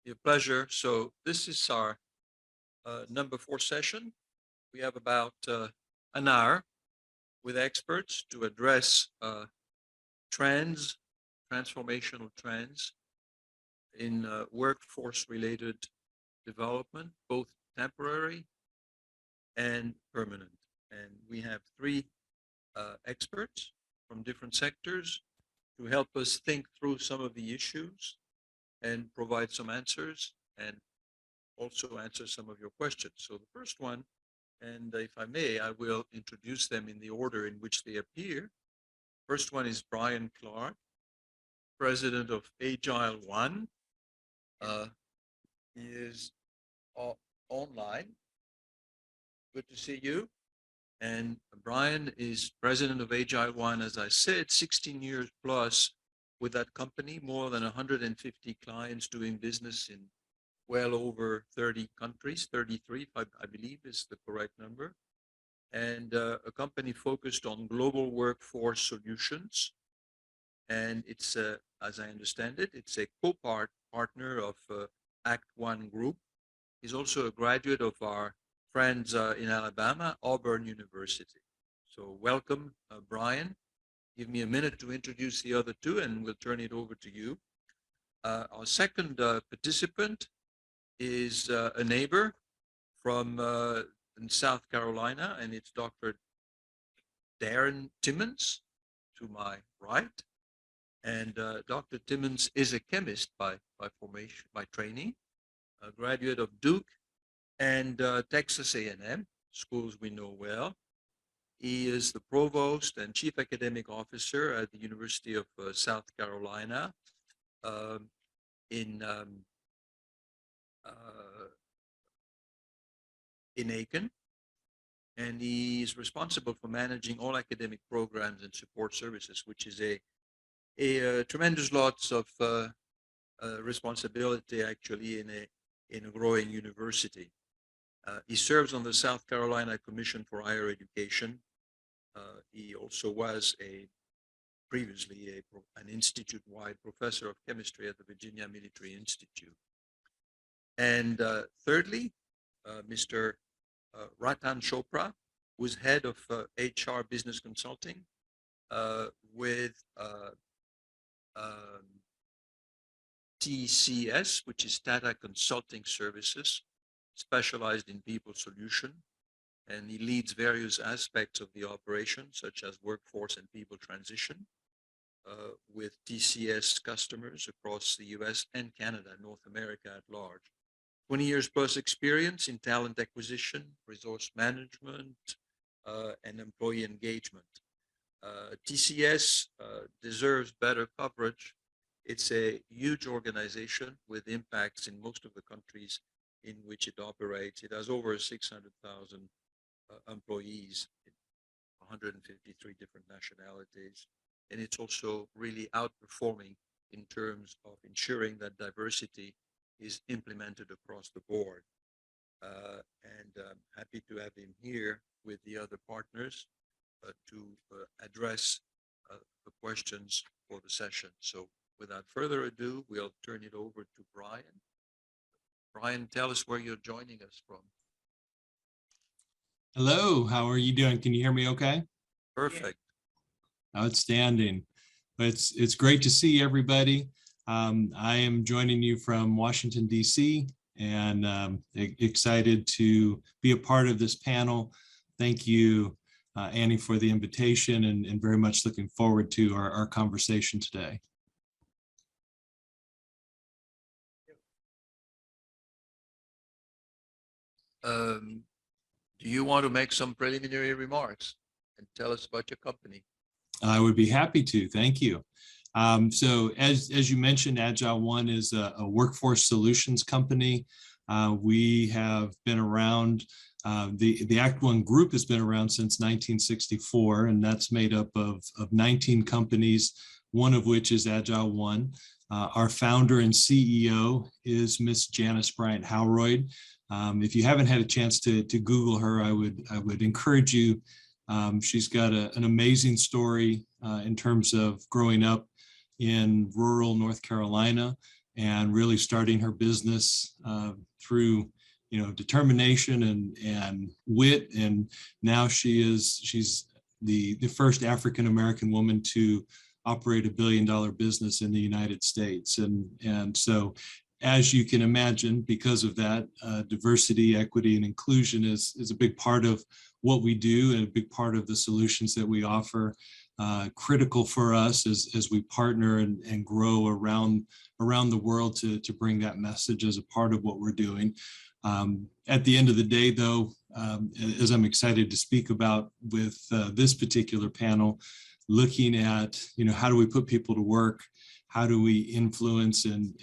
Your pleasure. So this is our number 4 session. We have about an hour with experts to address trends, transformational trends in workforce-related development, both temporary and permanent. And we have 3 experts from different sectors to help us think through some of the issues and provide some answers and also answer some of your questions. So the first one, and if I may, I will introduce them in the order in which they appear. First one is Brian Clark, president of Agile One. He is online. Good to see you. And Brian is president of Agile One, as I said, 16 years plus with that company, more than 150 clients doing business in well over 30 countries, 33, I believe is the correct number, and a company focused on global workforce solutions. And it's, as I understand it, it's a co-partner of Act One Group. He's also a graduate of our friends in Alabama, Auburn University. So welcome, Brian. Give me a minute to introduce the other two and we'll turn it over to you. Our second participant is a neighbor from in South Carolina, and it's Dr. Darren Timmons to my right. And Dr. Timmons is a chemist by formation, by training, a graduate of Duke and Texas A&M, schools we know well. He is the provost and chief academic officer at the University of South Carolina in Aiken, and he is responsible for managing all academic programs and support services, which is a tremendous lots of responsibility actually in a growing university. He serves on the South Carolina Commission for Higher Education. He also was previously an institute-wide professor of chemistry at the Virginia Military Institute. And thirdly, Mr. Ratan Chopra, who's head of HR business consulting with TCS, which is Tata Consulting Services, specialized in people solution. And he leads various aspects of the operation, such as workforce and people transition, with TCS customers across the US and Canada, North America at large. 20 years plus experience in talent acquisition, resource management, and employee engagement. TCS deserves better coverage. It's a huge organization with impacts in most of the countries in which it operates. It has over 600,000 employees in 153 different nationalities. And it's also really outperforming in terms of ensuring that diversity is implemented across the board. And I'm happy to have him here with the other partners to address the questions for the session. So without further ado, we'll turn it over to Brian. Brian, tell us where you're joining us from. Hello, how are you doing? Can you hear me okay? Perfect. Outstanding. It's great to see everybody. I am joining you from Washington, D.C., and excited to be a part of this panel. Thank you, Annie, for the invitation, and very much looking forward to our conversation today. Do you want to make some preliminary remarks and tell us about your company? I would be happy to. Thank you. So as you mentioned, Agile One is a workforce solutions company. We have been around, the Act One Group has been around since 1964, and that's made up of 19 companies, one of which is Agile One. Our founder and CEO is Miss Janice Bryant Howroyd. If you haven't had a chance to Google her, I would encourage you. She's got an amazing story in terms of growing up in rural North Carolina and really starting her business through determination and wit. And now she's the first African-American woman to operate a billion-dollar business in the United States. And so, as you can imagine, because of that, diversity, equity, and inclusion is a big part of what we do and a big part of the solutions that we offer. Critical for us as we partner and grow around the world to bring that message as a part of what we're doing. At the end of the day, though, as I'm excited to speak about with this particular panel, looking at, how do we put people to work? How do we influence and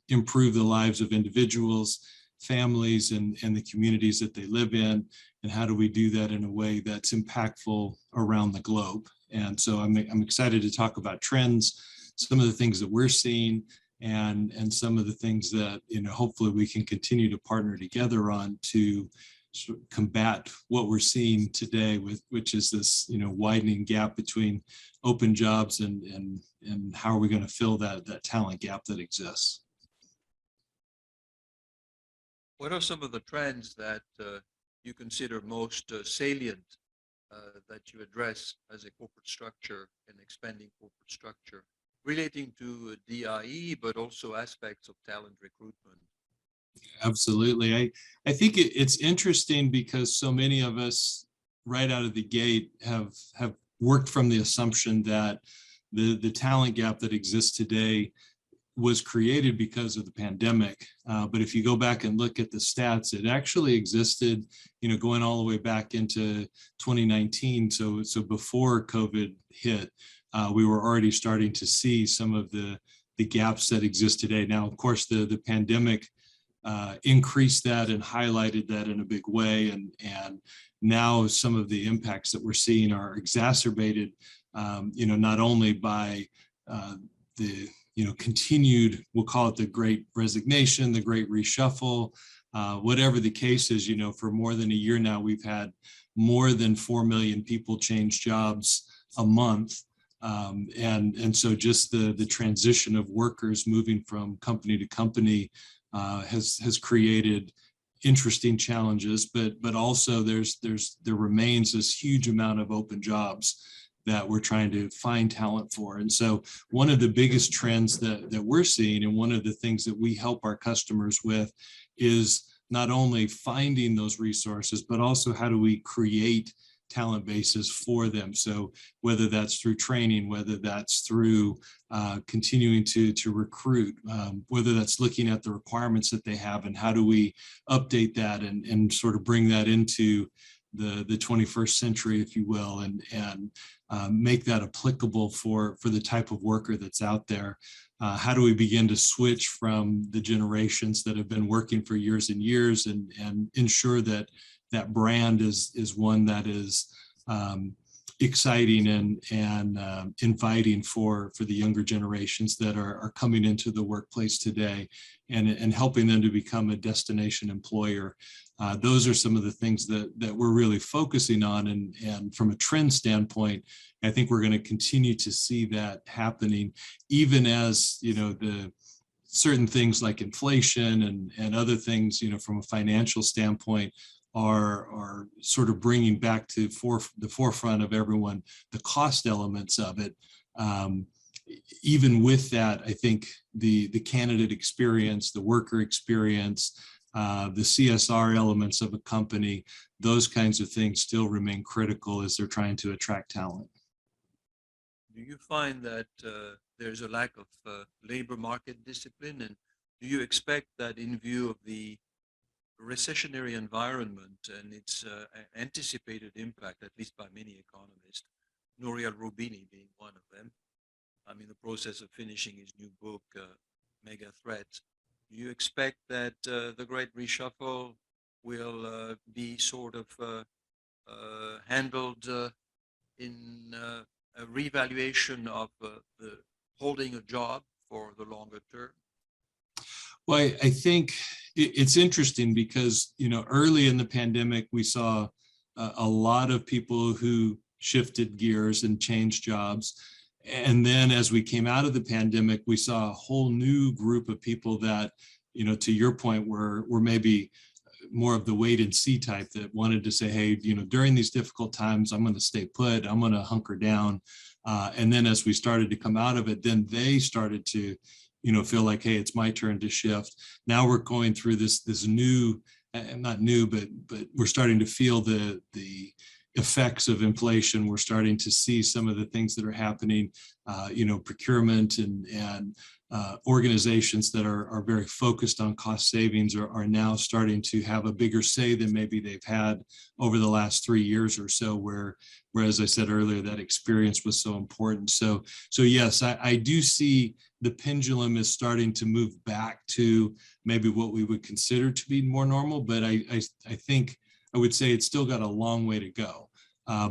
improve the lives of individuals, families, and the communities that they live in? And how do we do that in a way that's impactful around the globe? And so I'm excited to talk about trends, some of the things that we're seeing, and some of the things that, hopefully we can continue to partner together on to combat what we're seeing today, which is this, widening gap between open jobs and how are we going to fill that talent gap that exists. What are some of the trends that you consider most salient that you address as a corporate structure and expanding corporate structure relating to DIE, but also aspects of talent recruitment? Absolutely. I think it's interesting because so many of us right out of the gate have worked from the assumption that the talent gap that exists today was created because of the pandemic. But if you go back and look at the stats, it actually existed, going all the way back into 2019. So before COVID hit, we were already starting to see some of the gaps that exist today. Now, of course, the pandemic increased that and highlighted that in a big way. And now some of the impacts that we're seeing are exacerbated, not only by the continued, we'll call it the great resignation, the great reshuffle, whatever the case is, for more than a year now, we've had more than 4 million people change jobs a month. And so just the transition of workers moving from company to company has created interesting challenges, but also there remains this huge amount of open jobs that we're trying to find talent for. And so one of the biggest trends that we're seeing, and one of the things that we help our customers with, is not only finding those resources, but also how do we create talent bases for them. So whether that's through training, whether that's through continuing to recruit, whether that's looking at the requirements that they have and how do we update that and sort of bring that into the 21st century, if you will, and make that applicable for the type of worker that's out there. How do we begin to switch from the generations that have been working for years and years and ensure that that brand is one that is exciting and inviting for the younger generations that are coming into the workplace today, and helping them to become a destination employer. Those are some of the things that we're really focusing on, and from a trend standpoint, I think we're going to continue to see that happening, even as the certain things like inflation and other things, from a financial standpoint, are sort of bringing back to the forefront of everyone the cost elements of it. Even with that, I think the candidate experience, the worker experience, the CSR elements of a company, those kinds of things still remain critical as they're trying to attract talent. Do you find that there's a lack of labor market discipline, and do you expect that in view of the recessionary environment and its anticipated impact, at least by many economists, Nouriel Roubini being one of them? I'm in the process of finishing his new book, Mega Threats. Do you expect that the Great Reshuffle will be sort of handled in a reevaluation of the holding a job for the longer term? Well, I think it's interesting because, early in the pandemic, we saw a lot of people who shifted gears and changed jobs. And then as we came out of the pandemic, we saw a whole new group of people that, you know, to your point, were maybe more of the wait and see type that wanted to say, hey, you know, during these difficult times, I'm going to stay put, I'm going to hunker down. And then as we started to come out of it, then they started to, you know, feel like, hey, it's my turn to shift. Now we're going through this new, and not new, but we're starting to feel the effects of inflation. We're starting to see some of the things that are happening, you know, procurement and organizations that are very focused on cost savings are now starting to have a bigger say than maybe they've had over the last 3 years or so, where as I said earlier, that experience was so important. So yes, I do see the pendulum is starting to move back to maybe what we would consider to be more normal, but I think I would say it's still got a long way to go.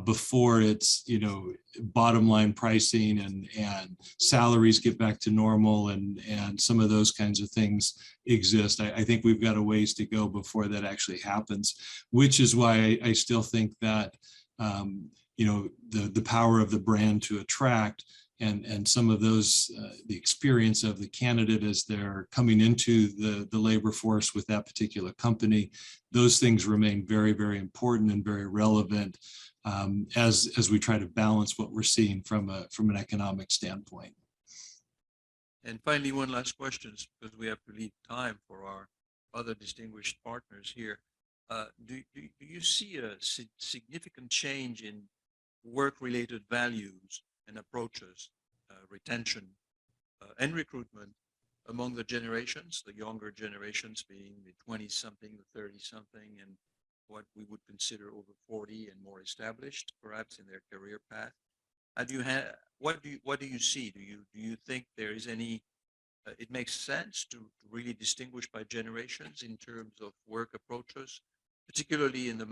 Before it's, you know, bottom line pricing and salaries get back to normal and some of those kinds of things exist. I think we've got a ways to go before that actually happens, which is why I still think that, you know, the power of the brand to attract and some of those, the experience of the candidate as they're coming into the labor force with that particular company, those things remain very, very important and very relevant as we try to balance what we're seeing from an economic standpoint. And finally, one last question, because we have to leave time for our other distinguished partners here. Do you see a significant change in work-related values and approaches, retention and recruitment among the generations, the younger generations being the 20-something, the 30-something, and what we would consider over 40 and more established, perhaps in their career path? What do you see? Do you think there is any? It makes sense to really distinguish by generations in terms of work approaches, particularly in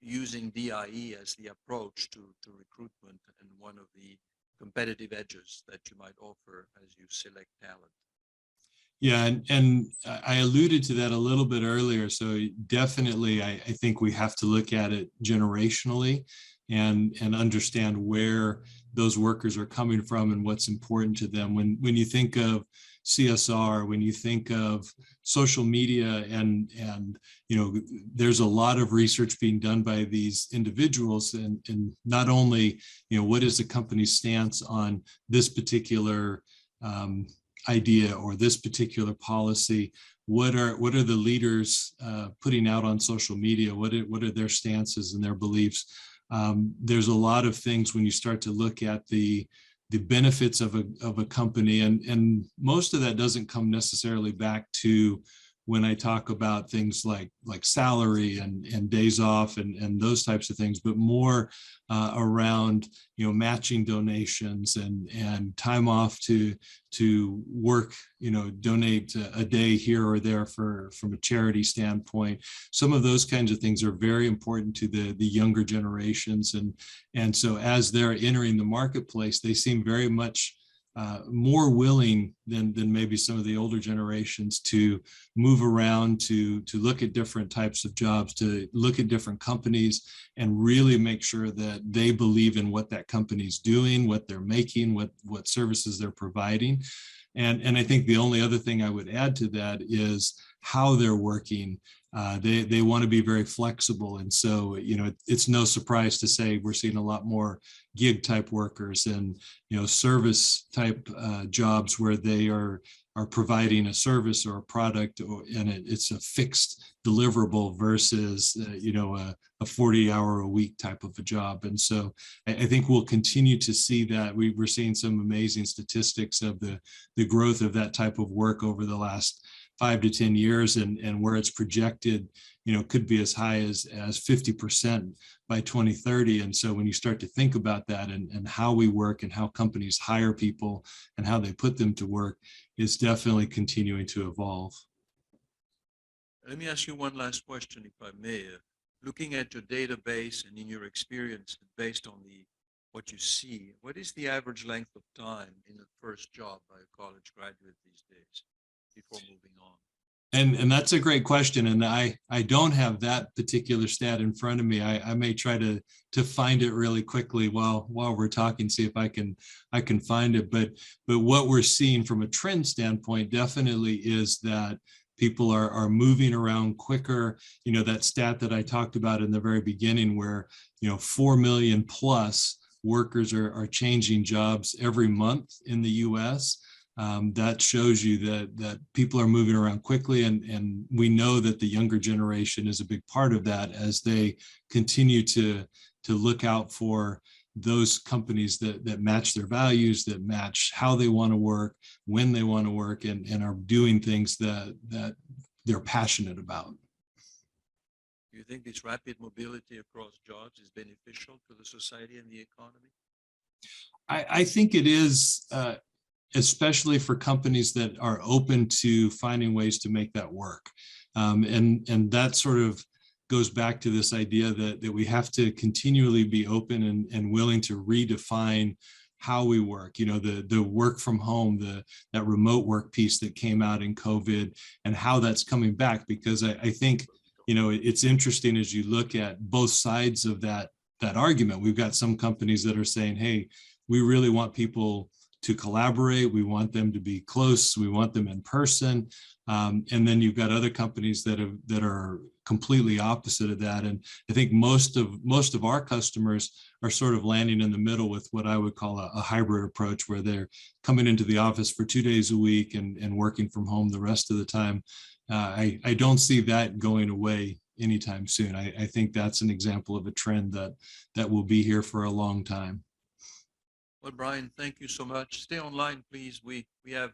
using DIE as the approach to recruitment and one of the competitive edges that you might offer as you select talent. Yeah, and I alluded to that a little bit earlier. So definitely, I think we have to look at it generationally and understand where those workers are coming from and what's important to them. When you think of CSR, when you think of social media, and you know, there's a lot of research being done by these individuals, and not only, you know, what is the company's stance on this particular idea or this particular policy, what are the leaders putting out on social media, what are their stances and their beliefs. There's a lot of things when you start to look at the benefits of a company, and most of that doesn't come necessarily back to when I talk about things like salary and days off and those types of things, but more around, you know, matching donations and time off to work, you know, donate a day here or there from a charity standpoint. Some of those kinds of things are very important to the younger generations, and so as they're entering the marketplace, they seem very much more willing than maybe some of the older generations to move around, to look at different types of jobs, to look at different companies, and really make sure that they believe in what that company's doing, what they're making, what services they're providing. And I think the only other thing I would add to that is how they're working. They want to be very flexible. And so, you know, it's no surprise to say we're seeing a lot more gig type workers and, you know, service type jobs where they are providing a service or a product, and it's a fixed deliverable versus, you know, a 40-hour-a-week type of a job. And so I think we'll continue to see that. We're seeing some amazing statistics of the growth of that type of work over the last 5 to 10 years, and where it's projected, you know, could be as high as 50% by 2030. And so when you start to think about that and how we work and how companies hire people and how they put them to work, is definitely continuing to evolve. Let me ask you one last question, if I may. Looking at your database and in your experience, based on what you see, what is the average length of time in the first job by a college graduate these days before moving on? And that's a great question. And I don't have that particular stat in front of me. I may try to find it really quickly while we're talking, see if I can find it. But what we're seeing from a trend standpoint definitely is that people are moving around quicker. You know, that stat that I talked about in the very beginning, where 4 million plus workers are changing jobs every month in the US. That shows you that people are moving around quickly, and we know that the younger generation is a big part of that as they continue to look out for those companies that match their values, that match how they want to work, when they want to work, and are doing things that they're passionate about. Do you think this rapid mobility across jobs is beneficial to the society and the economy? I think it is, especially for companies that are open to finding ways to make that work. And that sort of goes back to this idea that we have to continually be open and willing to redefine how we work. The work from home, that remote work piece that came out in COVID, and how that's coming back. Because I think, it's interesting as you look at both sides of that argument. We've got some companies that are saying, hey, we really want people to collaborate. We want them to be close. We want them in person. And then you've got other companies that are completely opposite of that. And I think most of our customers are sort of landing in the middle with what I would call a hybrid approach, where they're coming into the office for 2 days a week and working from home the rest of the time. I don't see that going away anytime soon. I think that's an example of a trend that will be here for a long time. Well, Brian, thank you so much. Stay online, please. We have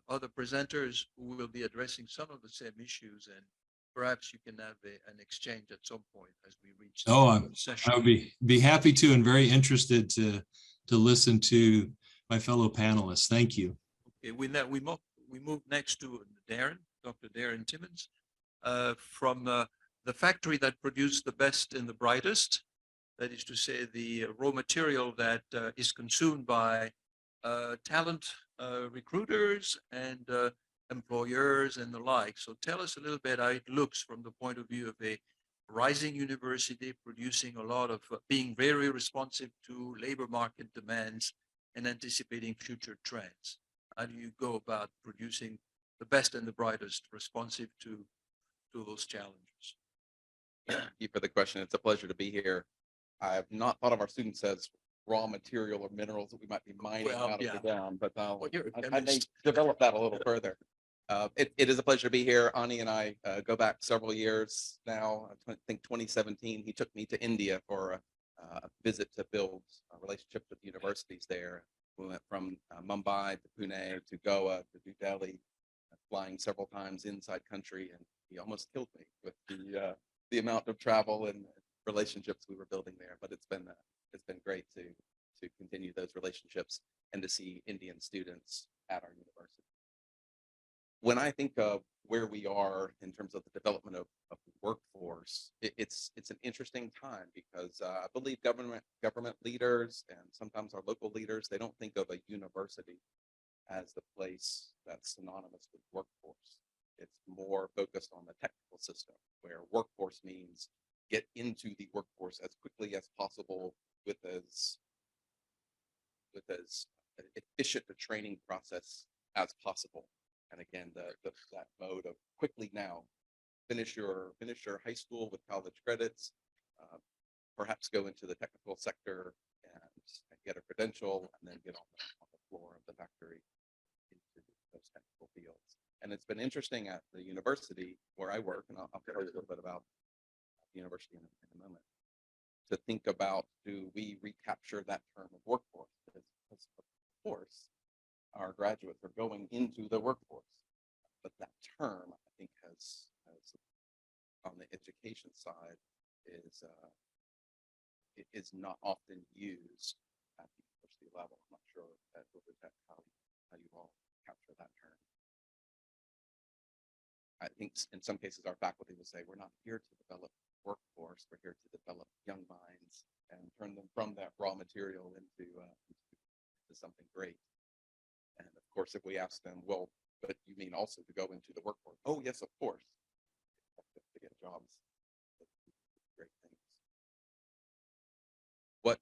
other presenters who will be addressing some of the same issues, and perhaps you can have an exchange at some point as we reach the session. I would be happy to, and very interested to listen to my fellow panelists. Thank you. Okay, we move next to Darren, Dr. Darren Timmons, from the factory that produced the best and the brightest. That is to say, the raw material that is consumed by talent recruiters and employers and the like. So tell us a little bit how it looks from the point of view of a rising university producing a lot of, being very responsive to labor market demands and anticipating future trends. How do you go about producing the best and the brightest responsive to those challenges? Thank you for the question. It's a pleasure to be here. I have not thought of our students as raw material or minerals that we might be mining out of the ground, but I may develop that a little further. It is a pleasure to be here. Ani and I go back several years now. I think 2017, he took me to India for a visit to build relationships with universities there. We went from Mumbai to Pune to Goa to New Delhi, flying several times inside country, and he almost killed me with the amount of travel and relationships we were building there. But it's been great to continue those relationships and to see Indian students at our university. When I think of where we are in terms of the development of the workforce, it's an interesting time, because I believe government leaders and sometimes our local leaders, they don't think of a university as the place that's synonymous with workforce. It's more focused on the technical system, where workforce means get into the workforce as quickly as possible with as efficient a training process as possible. And again, that mode of quickly now finish your high school with college credits, perhaps go into the technical sector and get a credential, and then get on the floor of the factory into those technical fields. And it's been interesting at the university where I work, and I'll tell you a little bit about the university in a moment, to think about, do we recapture that term of workforce? Because of course, our graduates are going into the workforce, but that term, I think, has on the education side is not often used at the university level. I'm not sure at Georgia Tech how you all capture that term. I think in some cases our faculty will say, we're not here to develop workforce, we're here to develop young minds and turn them from that raw material into something great. And of course, if we ask them, well, But you mean also to go into the workforce? Oh, yes, of course. To get jobs. Great things.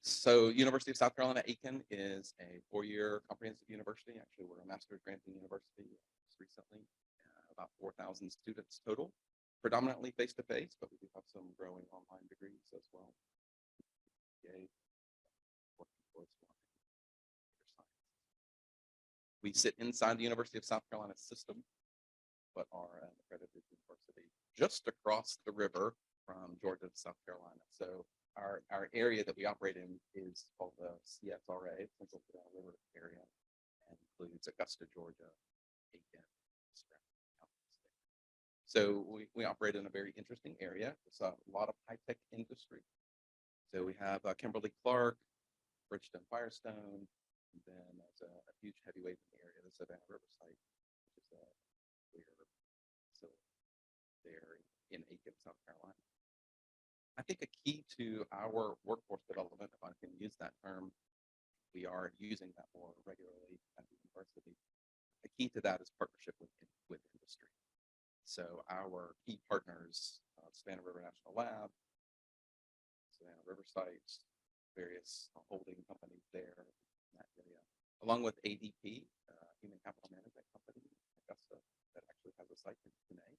So University of South Carolina, Aiken is a 4-year comprehensive university. Actually, we're a master's granting university just recently, about 4,000 students total, predominantly face-to-face, but we do have some growing online degrees as well. Yay. Working towards one. We sit inside the University of South Carolina system, but are an accredited university just across the river from Georgia to South Carolina. So our area that we operate in is called the CSRA, Central Carolina River Area, and includes Augusta, Georgia, Aiken, so we operate in a very interesting area. It's a lot of high-tech industry. So we have Kimberly-Clark, Bridgeton Firestone, and then there's a huge heavyweight in the area, the Savannah River site, which is a clear facility there in Aiken, South Carolina. I think a key to our workforce development, if I can use that term, we are using that more regularly at the university. The key to that is partnership with industry. So our key partners, Savannah River National Lab, Savannah River Sites, various holding companies there in that area, along with ADP, Human Capital Management Company in Augusta, that actually has a site in Pune.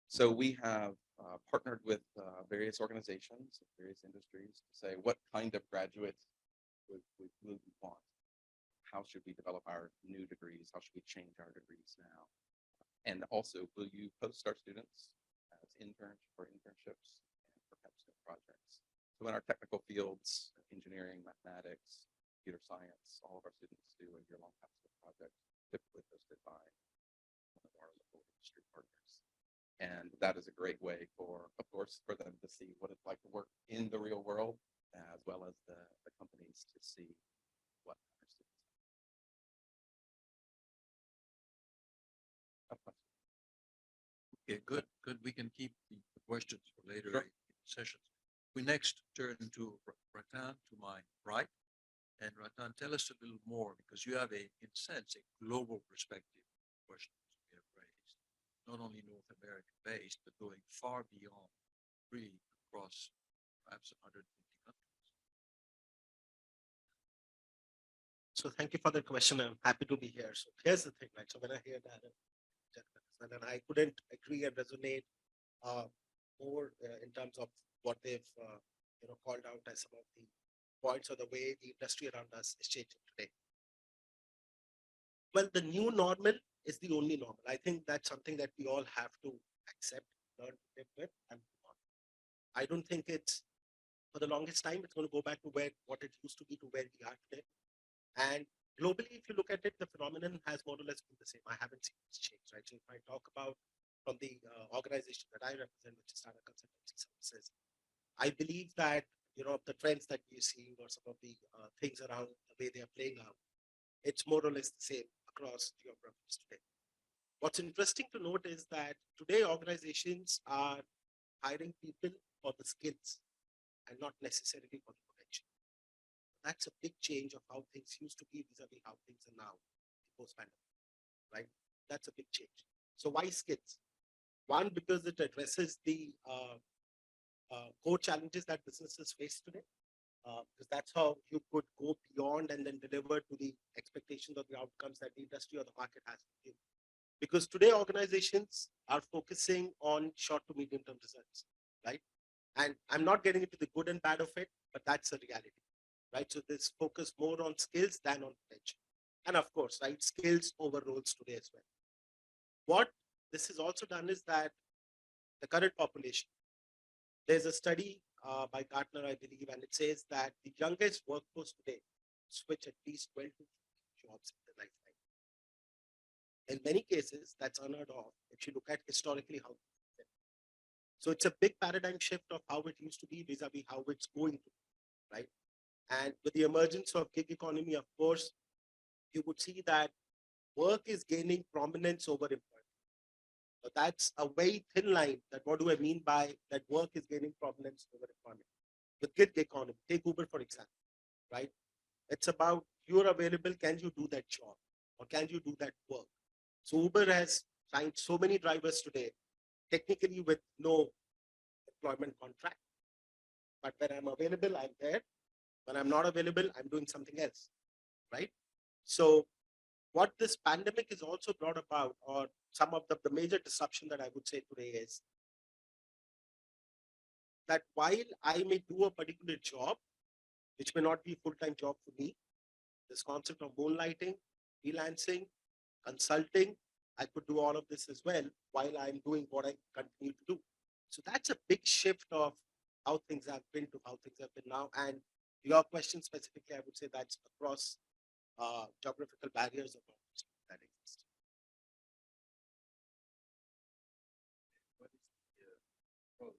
So we have partnered with various organizations, various industries to say what kind of graduates would we want. How should we develop our new degrees? How should we change our degrees now? And also, will you post our students as interns for internships and for capstone projects? So in our technical fields, engineering, mathematics, computer science, all of our students do a year-long capstone project, typically hosted by one of our local industry partners. And that is a great way for, of course, for them to see what it's like to work in the real world, as well as the companies to see what our students have. Okay, good. We can keep the questions for later Sure. sessions. We next turn to Ratan, to my right. And Ratan, tell us a little more, because you have in a sense, a global perspective questions we have raised, not only North American based, but going far beyond, really across perhaps 150 countries. So thank you for the question. I'm happy to be here. So here's the thing, right? So when I hear that, and I couldn't agree and resonate more in terms of what they've called out as some of the points or the way the industry around us is changing today. Well, the new normal is the only normal. I think that's something that we all have to accept, learn to live with, and move on. I don't think it's, for the longest time, it's going to go back to what it used to be to where we are today. And globally, if you look at it, the phenomenon has more or less been the same. I haven't seen this change, right? So if I talk about from the organization that I represent, which is Tata Consultancy Services, I believe that, the trends that we're seeing or some of the things around the way they are playing out, it's more or less the same across geographies today. What's interesting to note is that today organizations are hiring people for the skills and not necessarily for the potential. That's a big change of how things used to be vis-a-vis how things are now post-pandemic, right? That's a big change. So why skills? One, because it addresses the core challenges that businesses face today, because that's how you could go beyond and then deliver to the expectations of the outcomes that the industry or the market has to give. Because today organizations are focusing on short to medium term results, right? And I'm not getting into the good and bad of it, but that's a reality, right? So this focus more on skills than on potential. And of course, right, skills over roles today as well. What this has also done is that the current population, there's a study by Gartner, I believe, and it says that the youngest workforce today switch at least 12 to 15 jobs in their lifetime. In many cases, that's unheard of if you look at historically how. So it's a big paradigm shift of how it used to be vis-a-vis how it's going to be, right? And with the emergence of gig economy, of course, you would see that work is gaining prominence over employment. So that's a very thin line. That what do I mean by that work is gaining prominence over employment? With gig economy, take Uber for example, right? It's about you're available. Can you do that job or can you do that work? So Uber has signed so many drivers today, technically with no employment contract. But when I'm available, I'm there. When I'm not available, I'm doing something else, right? So what this pandemic is also brought about, or some of the major disruption that I would say today is that while I may do a particular job, which may not be a full-time job for me, this concept of moonlighting, freelancing, consulting, I could do all of this as well while I'm doing what I continue to do. So that's a big shift of how things have been to how things have been now. And your question specifically, I would say that's across geographical barriers of that exist. What is the approach?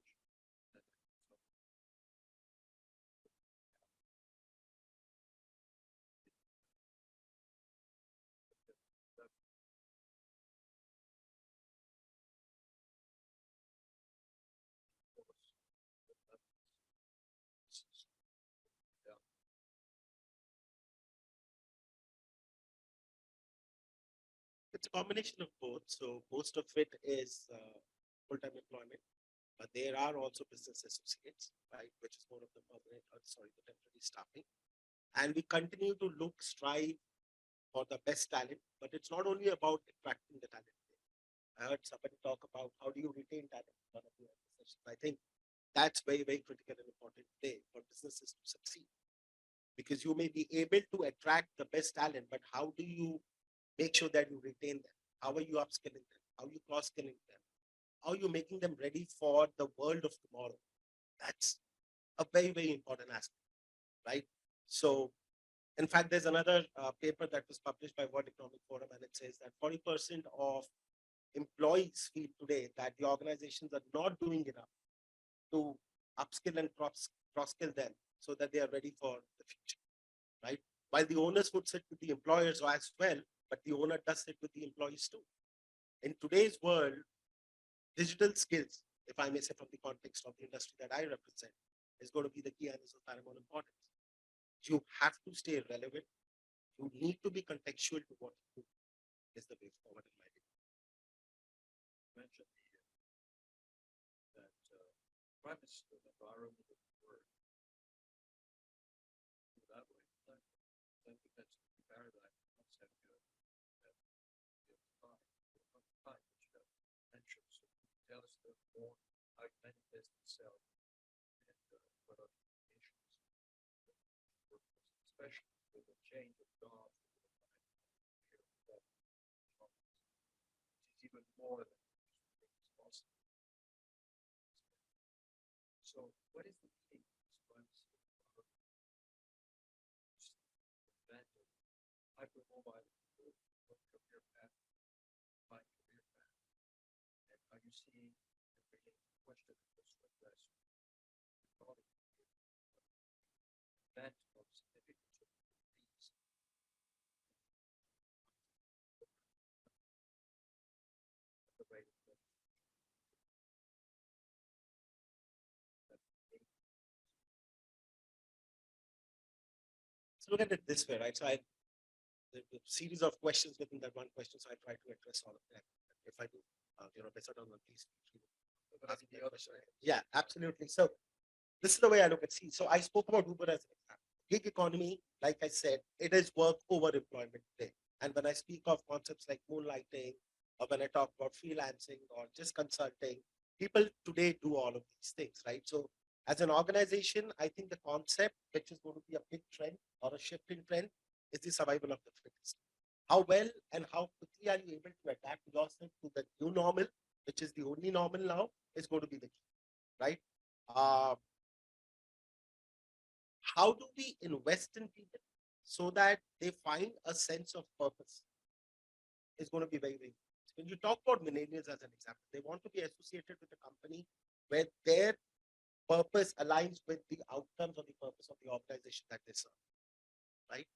It's a combination of both. So most of it is full-time employment, but there are also business associates, right, which is more of the permanent, the temporary staffing. And we continue to strive for the best talent, but it's not only about attracting the talent. I heard somebody talk about how do you retain talent. One of the sessions. I think that's very, very critical and important today for businesses to succeed. Because you may be able to attract the best talent, but how do you make sure that you retain them? How are you upskilling them? How are you cross-skilling them? How are you making them ready for the world of tomorrow? That's a very, very important aspect, right? So, in fact, there's another paper that was published by World Economic Forum, and it says that 40% of employees feel today that the organizations are not doing enough to upskill and cross-skill them so that they are ready for the future, right? While the owners would sit with the employers as well, but the owner does sit with the employees too. In today's world, digital skills, if I may say from the context of the industry that I represent, is going to be the key and is of paramount importance. You have to stay relevant. You need to be contextual to what you do is the way forward in my view. Mentioned that premise of environment of work that way. I think that's the paradigm concept that mentioned. So tell us the more how it manifests itself and what are the issues, especially with the change of jobs. It's even more than possible. So what is the key response hypermobile career path, my career path? And are you seeing the question of this address that of significance of these? The rate of So look at it this way, right? So the series of questions within that one question, so I try to address all of them. If I do, better on please. Yeah, absolutely. So this is the way I look at it. So I spoke about Uber as an example. Gig economy, like I said, it is work over employment today. And when I speak of concepts like moonlighting, or when I talk about freelancing or just consulting, people today do all of these things, right? So as an organization, I think the concept, which is going to be a big trend or a shift in trend, is the survival of the fittest. How well and how quickly are you able to adapt yourself to the new normal, which is the only normal now, is going to be the key, right? How do we invest in people so that they find a sense of purpose? Is going to be very, very. When you talk about millennials as an example, they want to be associated with a company where their purpose aligns with the outcomes or the purpose of the organization that they serve, right?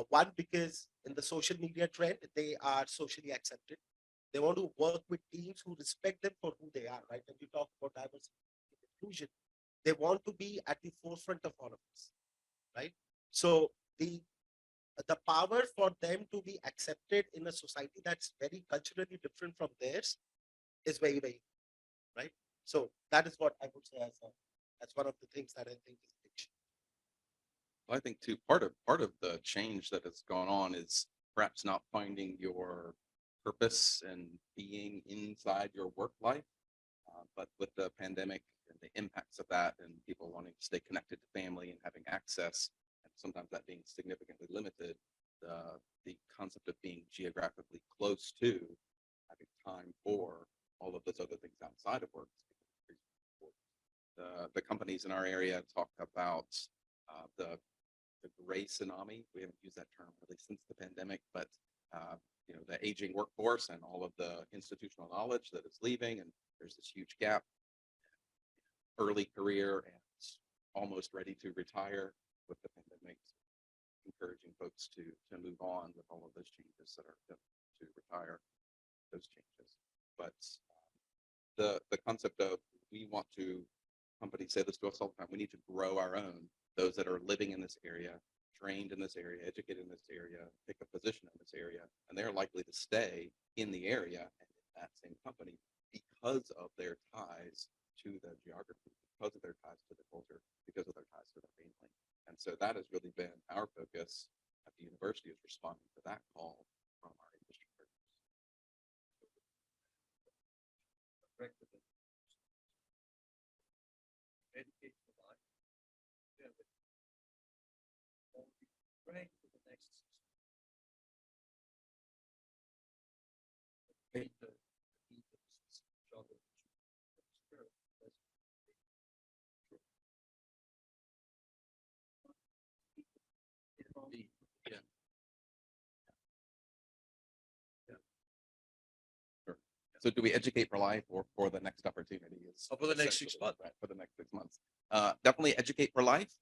One, because in the social media trend, they are socially accepted. They want to work with teams who respect them for who they are, right? When you talk about diversity and inclusion, they want to be at the forefront of all of this, right? So the power for them to be accepted in a society that's very culturally different from theirs is very, very, right? So that is what I would say as one of the things that I think is big. I think too, part of the change that has gone on is perhaps not finding your purpose and being inside your work life. But with the pandemic and the impacts of that and people wanting to stay connected to family and having access, and sometimes that being significantly limited, the concept of being geographically close to having time for all of those other things outside of work. The companies in our area talk about the gray tsunami. We haven't used that term really since the pandemic, but the aging workforce and all of the institutional knowledge that is leaving, and there's this huge gap. Early career and almost ready to retire with the pandemic, encouraging folks to move on with all of those changes that are to retire those changes. But the concept of companies say this to us all the time, we need to grow our own, those that are living in this area, trained in this area, educated in this area, pick a position in this area, and they're likely to stay in the area and in that same company because of their ties to the geography, because of their ties to the culture, because of their ties to the family. And so that has really been our focus at the university, is responding to that call from our industry partners. Educate for life. Yeah, but right for the next meet the job yeah. Sure. So do we educate for life or for the next opportunity? For the next 6 months. Right, for the next 6 months. Definitely educate for life,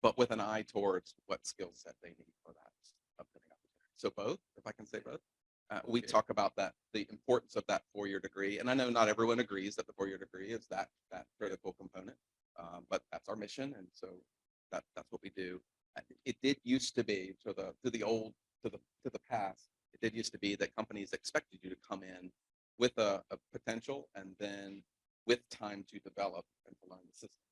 but with an eye towards what skill set they need for that upcoming opportunity. So both, if I can say both. We Okay. talk about that, the importance of that 4-year degree. And I know not everyone agrees that the 4-year degree is that critical component, but that's our mission. And so that's what we do. It did used to be to the past. It did used to be that companies expected you to come in with a potential and then with time to develop and to learn the system.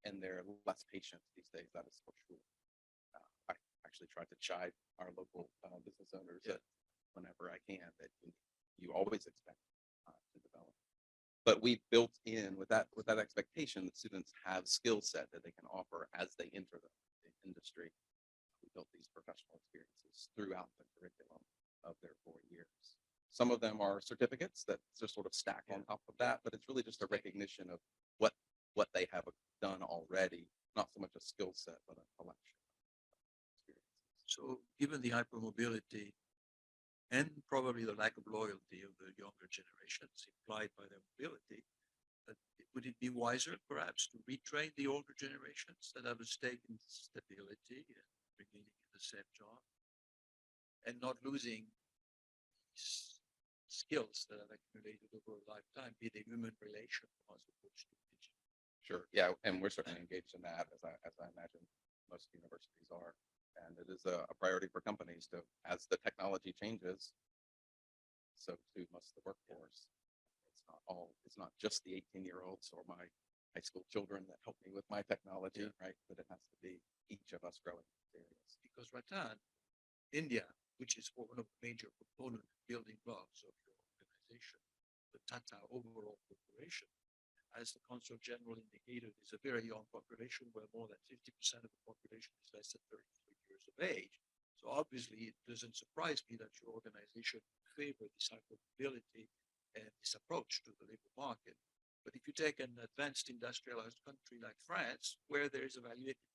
And they're less patient these days, that is for sure. I actually try to chide our local business owners that whenever I can, that you always expect to develop. But we built in with that expectation that students have skill set that they can offer as they enter the industry. We built these professional experiences throughout the curriculum of their 4 years. Some of them are certificates that just sort of stack on top of that, but it's really just a recognition of what they have done already, not so much a skill set, but a collection of experiences. So given the hypermobility and probably the lack of loyalty of the younger generations implied by their mobility, would it be wiser perhaps to retrain the older generations that have a stake in stability and remaining in the same job and not losing these skills that have accumulated over a lifetime, be they human relation as opposed to digital? Sure. Yeah, and we're certainly engaged in that, as I imagine most universities are. And it is a priority for companies to, as the technology changes, so too must the workforce. It's not just the 18-year-olds or my high school children that help me with my technology, right? But it has to be each of us growing in these areas. Because Ratan, India, which is one of the major component building blocks of your organization, the Tata overall corporation, as the Consul General indicated, is a very young population where more than 50% of the population is less than 33 years of age. So obviously, it doesn't surprise me that your organization favor this hypermobility and this approach to the labor market. But if you take an advanced industrialized country like France, where there is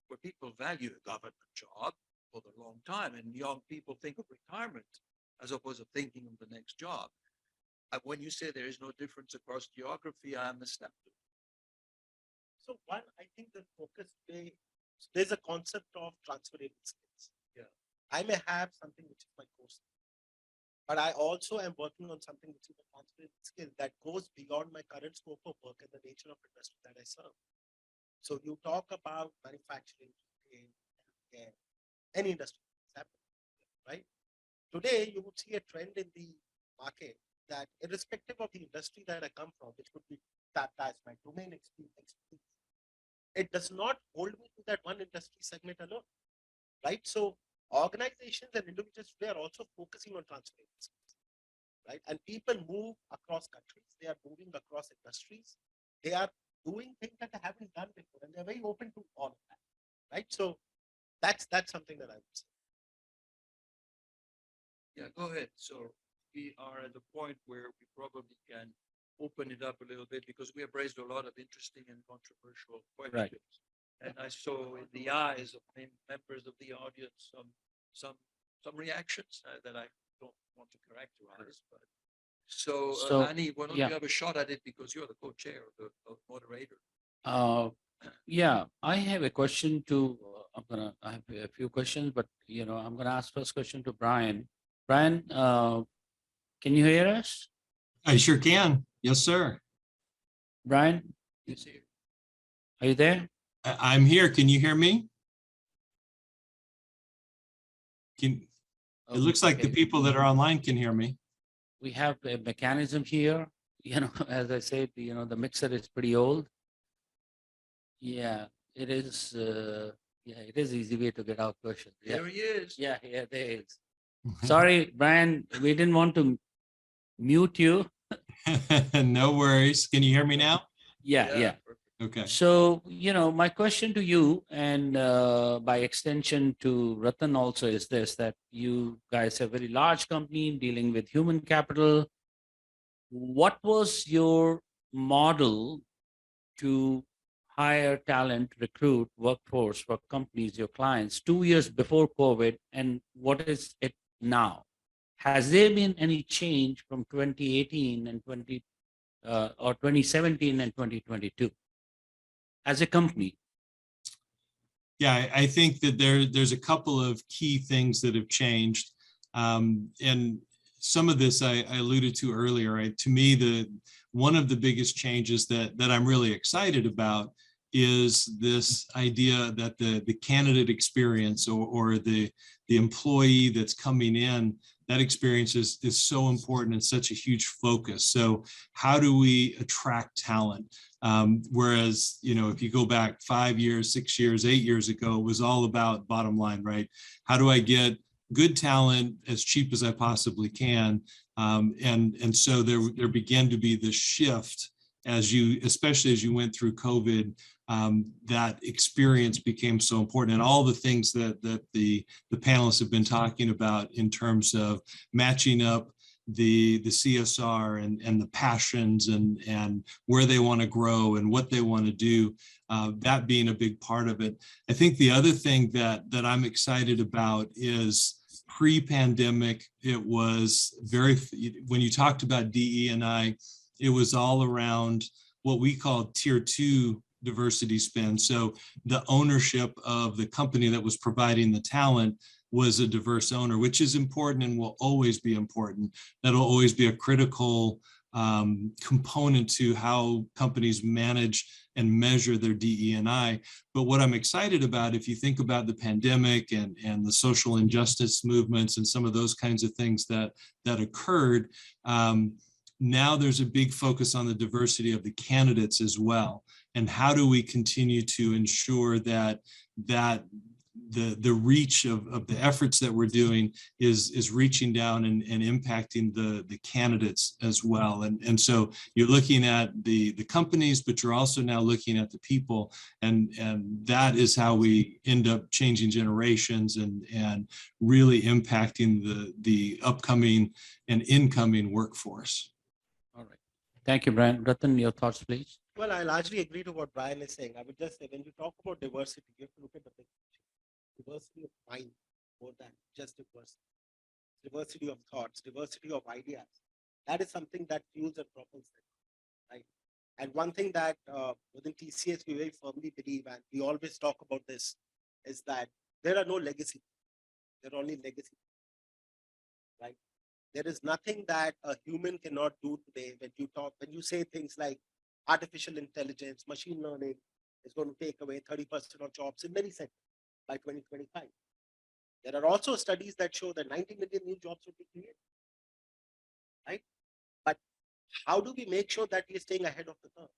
where people value a government job for the long time, and young people think of retirement as opposed to thinking of the next job. When you say there is no difference across geography, I am astounded. So one, I think the focus there's a concept of transferable skills. Yeah. I may have something which is my course, but I also am working on something which is a transferable skill that goes beyond my current scope of work and the nature of industry that I serve. So you talk about manufacturing, any industry. happening, right? Today, you would see a trend in the market that irrespective of the industry that I come from, which could be that as my domain experience, it does not hold me to that one industry segment alone, right? So organizations and individuals today are also focusing on transparency, right? And people move across countries, they are moving across industries, they are doing things that they haven't done before, and they're very open to all of that, right? So that's something that I would say. Yeah, go ahead. So we are at the point where we probably can open it up a little bit because we have raised a lot of interesting and controversial questions. And I saw in the eyes of members of the audience some reactions that I don't want to characterize, but so Annie, why don't you have a shot at it because you're the co-chair of the moderator. Yeah, I have a question to, I have a few questions, but I'm gonna ask first question to Brian. Brian, can you hear us? I sure can. Yes, sir. Brian, Yes, here. are you there? I'm here. Can you hear me? It looks like the Okay. people that are online can hear me. We have a mechanism here, as I said, the mixer is pretty old. Yeah, it is, it is easy way to get out questions. Yeah, There he is. yeah, there is. Sorry, Brian, we didn't want to mute you. No worries. Can you hear me now? Yeah. Perfect. Okay. So, my question to you and by extension to Ratan also is this, that you guys are a very large company dealing with human capital. What was your model to hire talent, recruit workforce for companies, your clients 2 years before COVID, and what is it now? Has there been any change from 2018 and 2017 and 2022 as a company? Yeah, I think that there's a couple of key things that have changed. And some of this I alluded to earlier, right? To me, one of the biggest changes that I'm really excited about is this idea that the candidate experience or the employee that's coming in, that experience is so important and such a huge focus. So how do we attract talent? Whereas, if you go back 5 years, 6 years, 8 years ago, it was all about bottom line, right? How do I get good talent as cheap as I possibly can? And so there began to be this shift especially as you went through COVID, that experience became so important, and all the things that the panelists have been talking about in terms of matching up the CSR and the passions and where they want to grow and what they want to do, that being a big part of it. I think the other thing that I'm excited about is pre-pandemic, it was when you talked about DE&I, it was all around what we call tier 2 diversity spend. So the ownership of the company that was providing the talent was a diverse owner, which is important and will always be important. That'll always be a critical component to how companies manage and measure their DE&I. But what I'm excited about, if you think about the pandemic and the social injustice movements and some of those kinds of things that occurred, now there's a big focus on the diversity of the candidates as well. And how do we continue to ensure that the reach of the efforts that we're doing is reaching down and impacting the candidates as well. And so you're looking at the companies, but you're also now looking at the people, and that is how we end up changing generations and really impacting the upcoming and incoming workforce. All right. Thank you, Brian. Ratan, your thoughts, please. Well, I largely agree to what Brian is saying. I would just say when we talk about diversity, you have to look at the big picture. Diversity of mind more than just diversity. Diversity of thoughts, diversity of ideas. That is something that fuels and propels them, right? And one thing that within TCS we very firmly believe, and we always talk about this, is that there are no legacy. There are only legacy, right? There is nothing that a human cannot do today when you say things like artificial intelligence, machine learning is going to take away 30% of jobs in many sectors by 2025. There are also studies that show that 90 million new jobs will be created, right? But how do we make sure that we are staying ahead of the curve?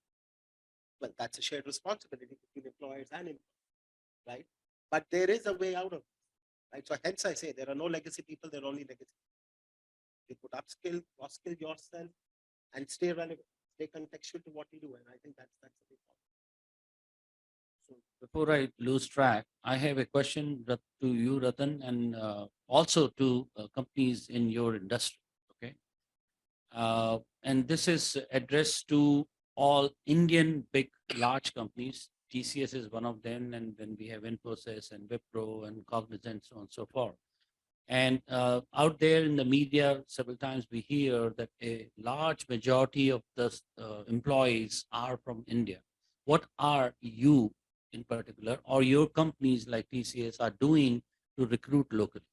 Well, that's a shared responsibility between employers and employees, right? But there is a way out of it, right? So hence I say there are no legacy people, there are only legacy. You put upskill, cross-skill yourself, and stay relevant, stay contextual to what you do. And I think that's the big problem. So before I lose track, I have a question to you, Ratan, and also to companies in your industry. Okay. And this is addressed to all Indian big, large companies. TCS is one of them, and then we have Infosys and Wipro and Cognizant, so on and so forth. And out there in the media, several times we hear that a large majority of the employees are from India. What are you in particular, or your companies like TCS are doing to recruit locally?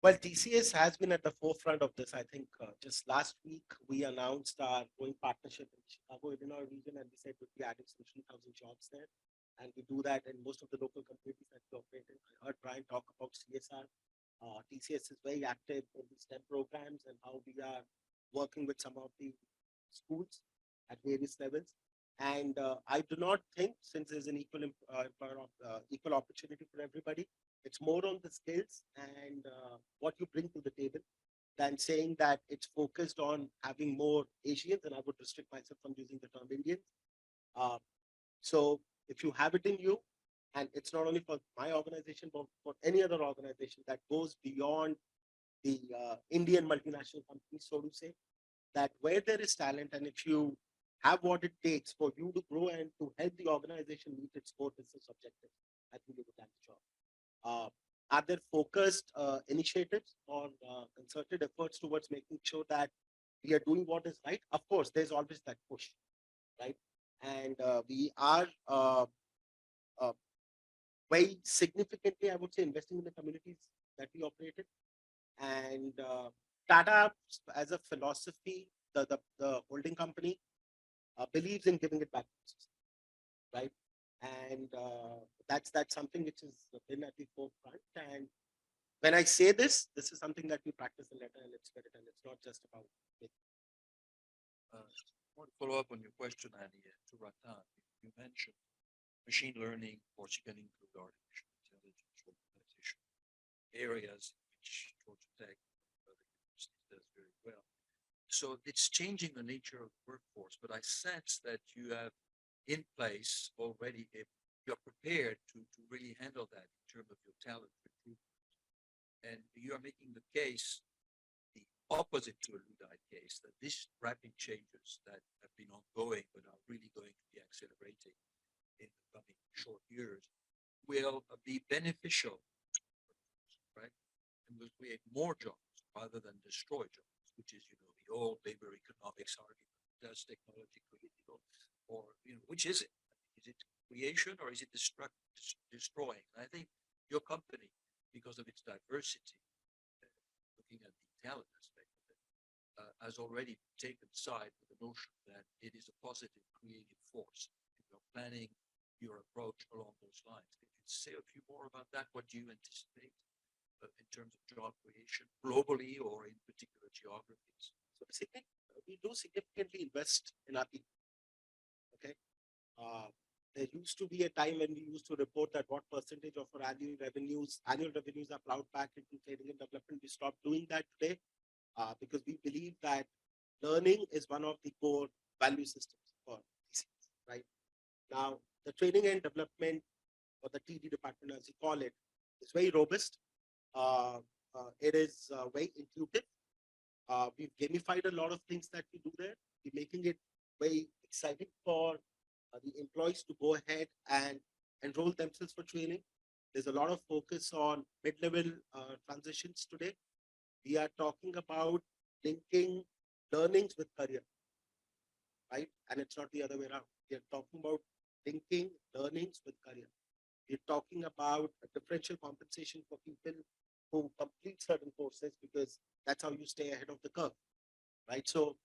Well, TCS has been at the forefront of this. I think just last week we announced our growing partnership in Chicago, Illinois region, and we said we'd be adding some 3,000 jobs there. And we do that in most of the local communities that we operate in. I heard Brian talk about CSR. TCS is very active in the STEM programs and how we are working with some of the schools at various levels. And I do not think, since there's an equal equal opportunity for everybody, it's more on the skills and what you bring to the table than saying that it's focused on having more Asians, and I would restrict myself from using the term Indians. So if you have it in you, and it's not only for my organization, but for any other organization that goes beyond the Indian multinational companies, so to say, that where there is talent, and if you have what it takes for you to grow and to help the organization meet its core business objectives, I think you would have the job. Are there focused initiatives or concerted efforts towards making sure that we are doing what is right? Of course, there's always that push, right? And we are very significantly, I would say, investing in the communities that we operate in. And Tata, as a philosophy, the holding company, believes in giving it back to the system, right? And that's something which has been at the forefront. And when I say this is something that we practice in letter and in spirit, and it's not just about it. I want to follow up on your question, Andy, to Ratan. You mentioned machine learning, or you can include artificial intelligence, organization areas which Georgia Tech and other universities does very well. So it's changing the nature of the workforce, but I sense that you have in place already, if you're prepared to really handle that in terms of your talent recruitment. And you are making the case, the opposite to a Luddite case, that these rapid changes that have been ongoing but are really going to be accelerating in the coming short years will be beneficial, right? And will create more jobs rather than destroy jobs, which is, the old labor economics argument. Does technology create jobs, or which is it? Is it creation or is it destroying? And I think your company, because of its diversity, looking at the talent aspect of it, has already taken side with the notion that it is a positive creative force. You're planning your approach along those lines. Could you say a few more about that? What do you anticipate in terms of job creation globally or in particular geographies? So we do significantly invest in our people. Okay. There used to be a time when we used to report that what percentage of our annual revenues are plowed back into training and development. We stopped doing that today because we believe that learning is one of the core value systems for TCS, right? Now, the training and development, or the TD department, as you call it, is very robust. It is very intuitive. We've gamified a lot of things that we do there. We're making it very exciting for the employees to go ahead and enroll themselves for training. There's a lot of focus on mid-level transitions today. We are talking about linking learnings with career, right? And it's not the other way around. We are talking about linking learnings with career. We're talking about a differential compensation for people who complete certain courses, because that's how you stay ahead of the curve, right? So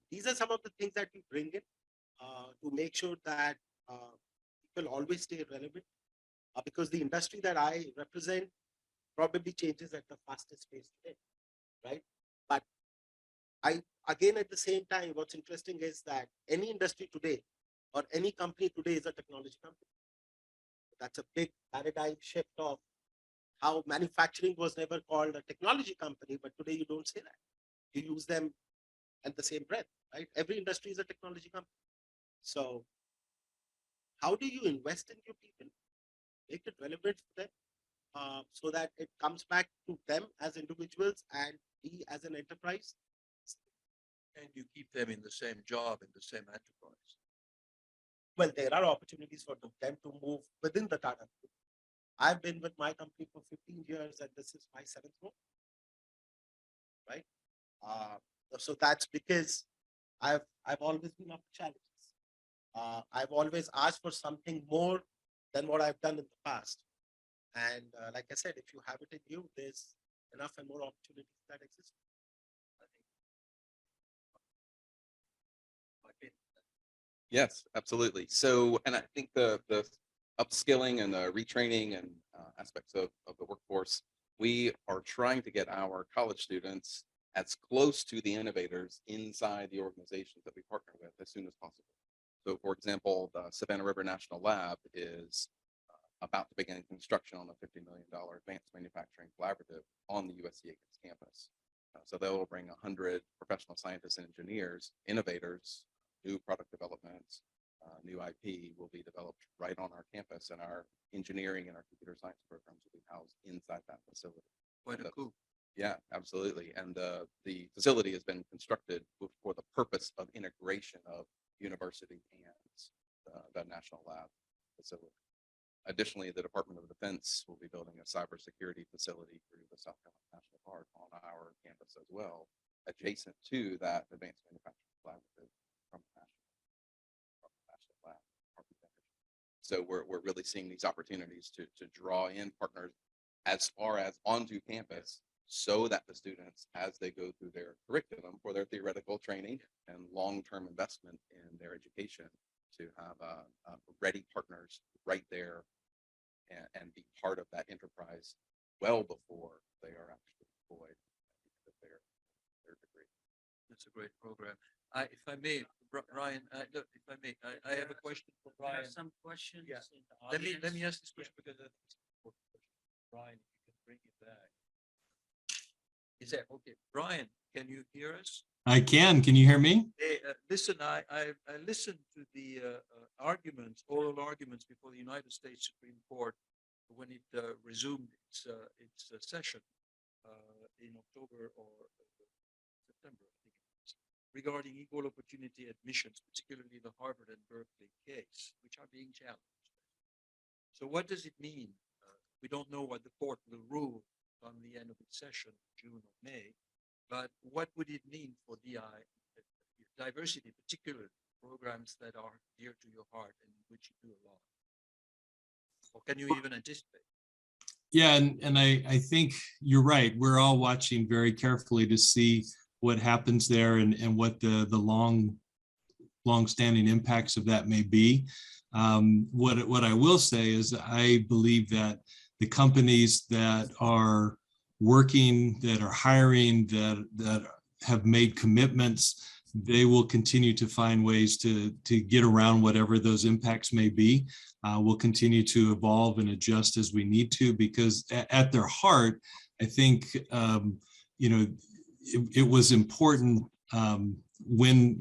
these are some of the things that we bring in to make sure that people always stay relevant. because the industry that I represent probably changes at the fastest pace today, right? But again, at the same time, what's interesting is that any industry today or any company today is a technology company. That's a big paradigm shift of how manufacturing was never called a technology company, but today you don't say that. You use them at the same breath, right? Every industry is a technology company. So how do you invest in your people, make it relevant for them, so that it comes back to them as individuals and we as an enterprise? And you keep them in the same job, in the same enterprise. Well, there are opportunities for them to move within the Tata Group. I've been with my company for 15 years and this is my 7th role, right? So that's because I've always been up to challenges. I've always asked for something more than what I've done in the past. And like I said, if you have it in you, there's enough and more opportunities that exist. Yes, absolutely. So, and I think the upskilling and the retraining and aspects of the workforce, we are trying to get our college students as close to the innovators inside the organizations that we partner with as soon as possible. So, for example, the Savannah River National Lab is about to begin construction on a $50 million advanced manufacturing collaborative on the USC campus. So they will bring 100 professional scientists and engineers, innovators, new product developments, new IP will be developed right on our campus, and our engineering and our computer science programs will be housed inside that facility. Quite a coup. Yeah, absolutely. And the facility has been constructed for the purpose of integration of university and the National Lab facility. Additionally, the Department of Defense will be building a cybersecurity facility through the South Carolina National Park on our campus as well, adjacent to that advanced manufacturing collaborative from the National Lab. So we're really seeing these opportunities to draw in partners as far as onto campus, so that the students, as they go through their curriculum for their theoretical training and long-term investment in their education, to have ready partners right there and be part of that enterprise well before they are actually deployed with their degree. That's a great program. If I may, Brian, look, if I may, I have a question for There are Brian. some questions Yeah. in the Let me audience. ask this question because I think it's an important question. Brian, if you can bring it back. Is that okay? Brian, can you hear us? I can. Can you hear me? Hey, listen, I listened to the arguments, oral arguments before the United States Supreme Court when it resumed its session in October or September, I think it was, regarding equal opportunity admissions, particularly the Harvard and Berkeley case, which are being challenged. So what does it mean? We don't know what the court will rule on the end of its session, June or May, but what would it mean for DI, diversity, particularly programs that are dear to your heart and in which you do a lot? Or can you even anticipate? Yeah, and I think you're right. We're all watching very carefully to see what happens there and what the long-standing impacts of that may be. What I will say is I believe that the companies that are working, that are hiring, that have made commitments, they will continue to find ways to get around whatever those impacts may be. We'll continue to evolve and adjust as we need to, because at their heart, I think, it was important when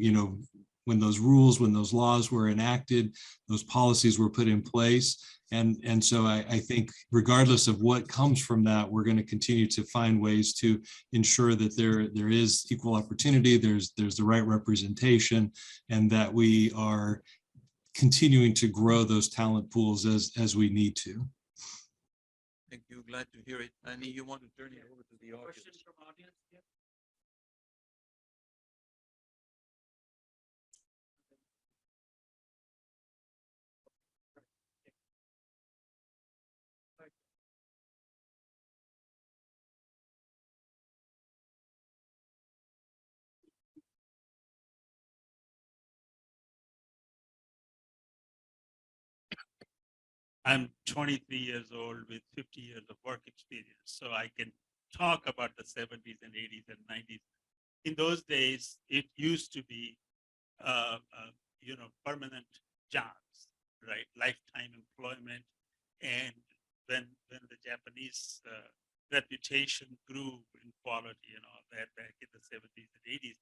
those rules, when those laws were enacted, those policies were put in place. And so I think regardless of what comes from that, we're going to continue to find ways to ensure that there is equal opportunity, there's the right representation, and that we are continuing to grow those talent pools as we need to. Thank you. Glad to hear it. Annie, you want to turn it over to the audience? Questions from audience? Yeah. I'm 23 years old with 50 years of work experience, so I can talk about the 70s and 80s and 90s. In those days, it used to be, permanent jobs, right? Lifetime employment. And when the Japanese reputation grew in quality and all that back in the 70s and 80s,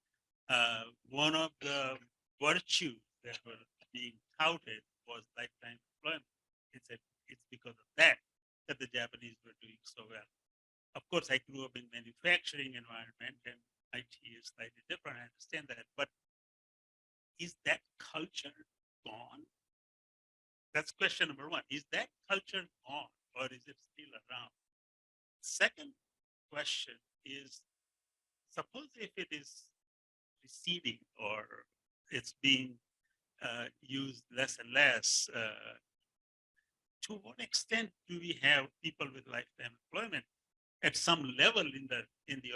one of the virtues that were being touted was lifetime employment. It's because of that the Japanese were doing so well. Of course, I grew up in manufacturing environment, and IT is slightly different. I understand that, but is that culture gone? That's question number one. Is that culture gone, or is it still around? Second question is, suppose if it is receding or it's being used less and less, to what extent do we have people with lifetime employment? At some level in the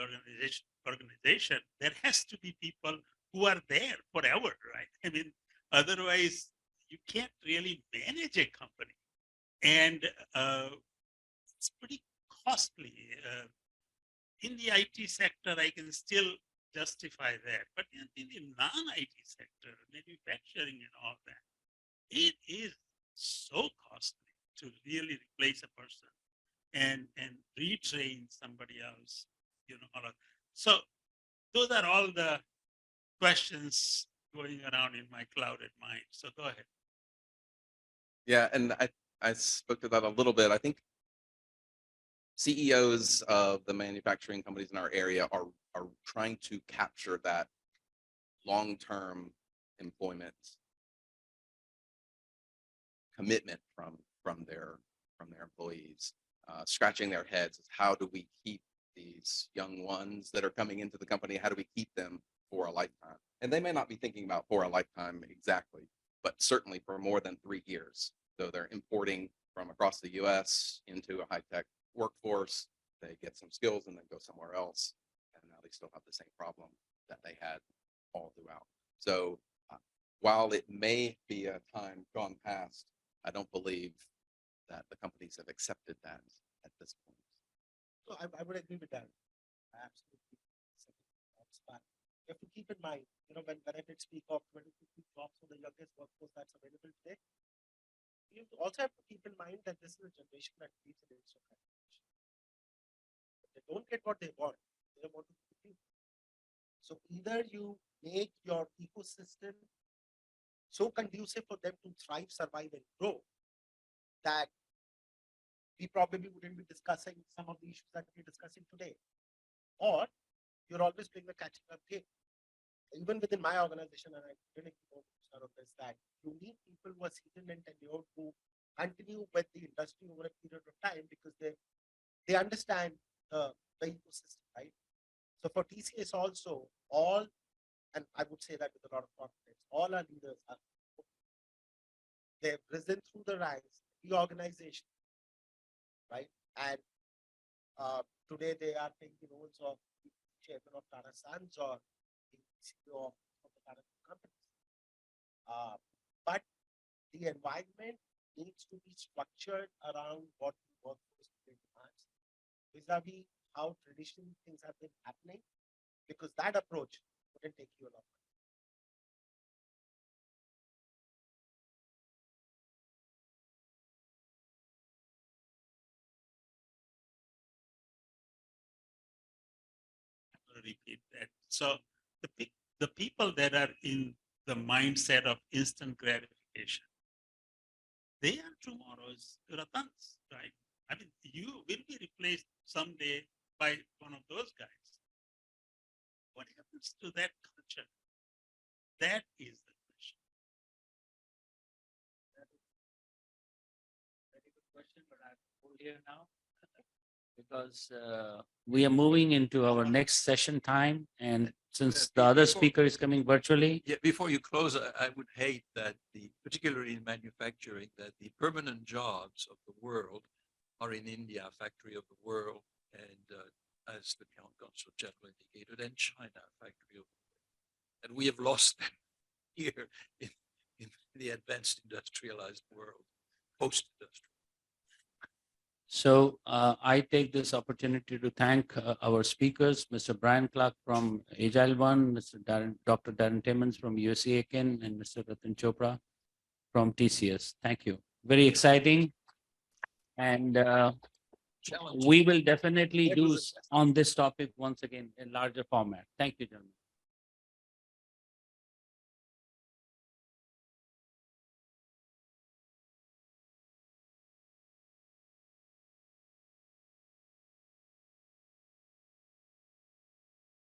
organization, there has to be people who are there forever, right? I mean, otherwise you can't really manage a company, and it's pretty costly. In the IT sector, I can still justify that, but in the non-IT sector, manufacturing and all that, it is so costly to really replace a person and retrain somebody else, so those are all the questions going around in my clouded mind. So go ahead. Yeah, and I spoke to that a little bit. I think CEOs of the manufacturing companies in our area are trying to capture that long-term employment commitment from their employees, scratching their heads. How do we keep these young ones that are coming into the company? How do we keep them for a lifetime? And they may not be thinking about for a lifetime exactly, but certainly for more than 3 years. So they're importing from across the US into a high-tech workforce. They get some skills and then go somewhere else. And now they still have the same problem that they had all throughout. So while it may be a time gone past, I don't believe that the companies have accepted that at this point. So I would agree with that. I absolutely. But you have to keep in mind, when I did speak of 20 jobs for the youngest workforce that's available today, you also have to keep in mind that this is a generation that needs an instant gratification. If they don't get what they want to compete. So either you make your ecosystem so conducive for them to thrive, survive, and grow that we probably wouldn't be discussing some of the issues that we're discussing today. Or you're always playing the catching up game. Even within my organization, and I really of this, that you need people who are seasoned and tenured who continue with the industry over a period of time because they understand the ecosystem, right? So for TCS also, and I would say that with a lot of confidence, all our leaders are, they've risen through the ranks, the organization, right? And today they are playing the roles of the chairman of Tata Sons or the CEO of the Tata companies. But the environment needs to be structured around what the workforce demands, vis-a-vis how traditional things have been happening, because that approach wouldn't take you a long time. Repeat that. So the people that are in the mindset of instant gratification, they are tomorrow's Ratans, right? I mean, you will be replaced someday by one of those guys. What happens to that culture? That is the question. Very good question, but I'm full here now because we are moving into our next session time, and since the other speaker is coming virtually. Yeah, before you close, I would hate that particularly in manufacturing, that the permanent jobs of the world are in India, factory of the world, and as the Council General indicated, and China, factory of the world. And we have lost them here in the advanced industrialized world, post-industrial. So I take this opportunity to thank our speakers, Mr. Brian Clark from Agile One, Dr. Darren Timmons from USA Akin, and Mr. Ratan Chopra from TCS. Thank you. Very exciting. And we will definitely do on this topic once again in larger format. Thank you, gentlemen.